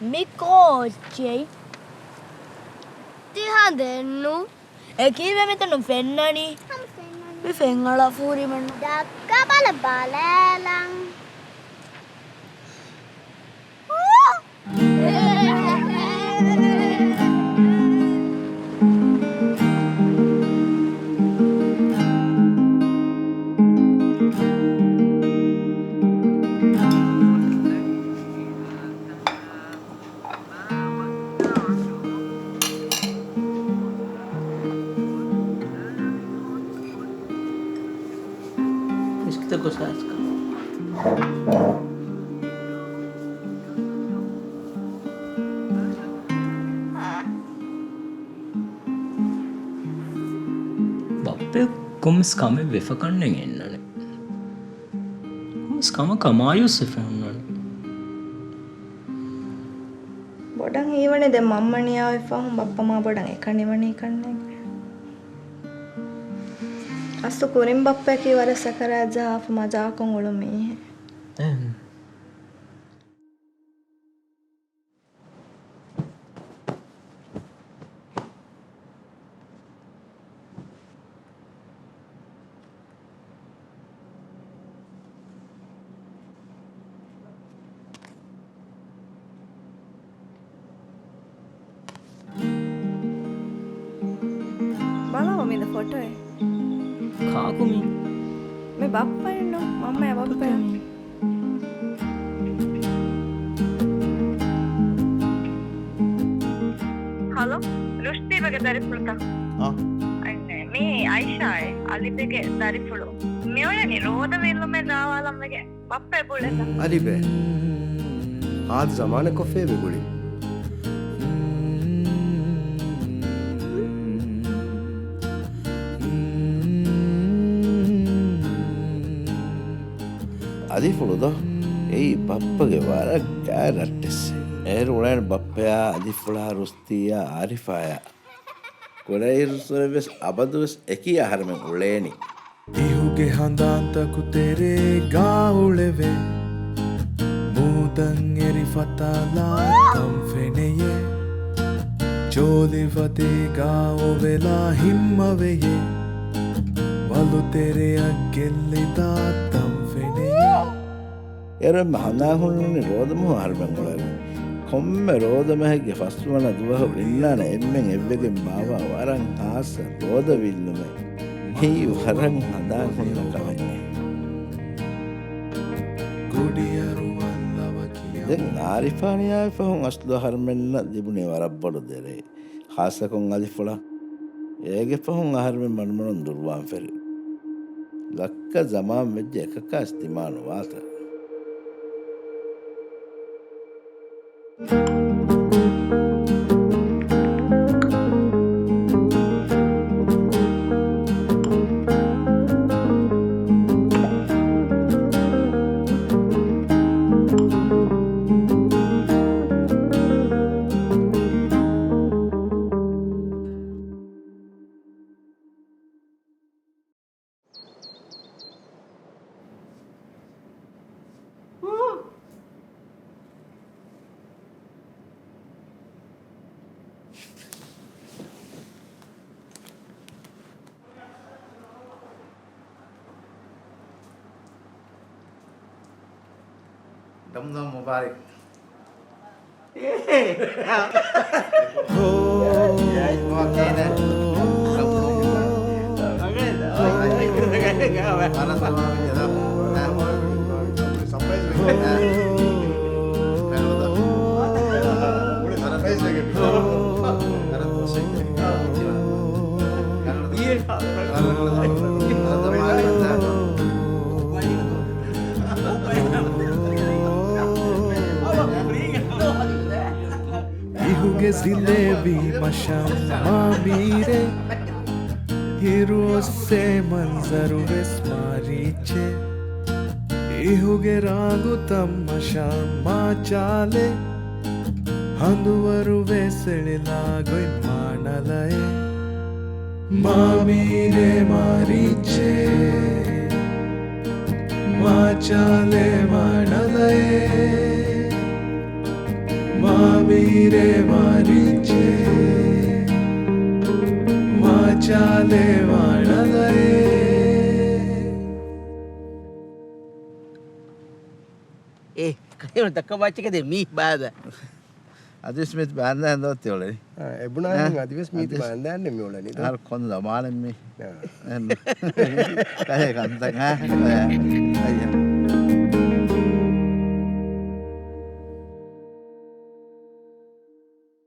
Mi coche. Ti hadennu. E chi ve mettono fennani? Mi fengola fuori man. Dakka bala balalang. Kita gosas ka. Bappe කොම්ස් කම වෙෆකන්නෙන් එන්නනේ. කොම්ස් කම කමායුස් වෙෆන්නනේ. බොඩන් ඊවනේ දැන් මම්මණිය ආවෙෆහම් බප්පමා බොඩන් එකනිවනේ කන්නේ. අස්සු කුරින් බප්පා කී වර සකරාජා ආප මජාකොන් උළුමී. Bala mami the photo hai. කාකුමි मैं Bappa no मम्मा है बाप्पा है hello रुष्टि बगे दारिफुलता हां अन्ने मी आयशा है अलिबेगे दारिफुलो मेवयनी रोद वेल्लो में दावालम बगे बाप्पा बोलेता अलिबे आज जमाने को फे बेगुड़ी අදිෆුළුද ඒ බප්පගේ වර ගෑරට්ටෙස් ඒරුණන් බප්පයා අදිෆුලා රුස්තියා ආරිෆායා කොරයිරුසරවෙස් අබදුවස් එකී ආහරමෙන් උලේනි ඉහුගේ හඳාන්තකු තෙරේ ගාඋලෙවේ මූදන් එරි ෆතාලා තම්ෆෙනෙයේ චෝදිවතේ ගාෝ වෙලා හිම්මවෙයේ වලු තෙරයක් ගෙල්ලිදා තම්ෆෙනෙයේ එරම හඳාහුන්නේ රෝදමු ආහරමෙන් උලේනි කොම්ම රෝදමහගේ ෆස්වන දුවහ ඉන්නාන එම්මෙන් එව්වෙගෙන් මාවා වරන් ආස රෝද විල්නුමේ හී වරන් හඳාහුන්න කවන්නේ දැන් ආරිෆානියා ෆහුන් අස්දු හර්මෙන්න දිබුනේ වරබ්බඩ දෙරේ ખાસකොන් අලිෆුලා ඒගේ ෆහුන් ආහරමෙන් මනමන දුර්වාන් ෆෙරි ලක්ක ජමාම් වෙජ්ජ එකක ඉස්තිමාන වාත दमदम मुबारक ඉහුගේ සිලේවි මශම් මාමීරේ හිරු ඔස්සේ මන්සරු වෙස් මාරීච්චේ ඉහුගේ රාගු තම්මශම් මාචාලේ හඳුවරු වෙසෙලිලා ගොයි මානලයේ මාමීරේ මාරීච්චේ මාචාලේ මානලයේ मामीरे मारीचे माचाले वाणलये කයන දක්ක වාච්චකද මී බාද අදස්මිත් බාන්දන් දොත්තේ එබුණා අදිවස් මීත බාන්දන්නේ මෙවලනේ හර කොන් දමාලෙන් මේ කය කන්තන් අයියා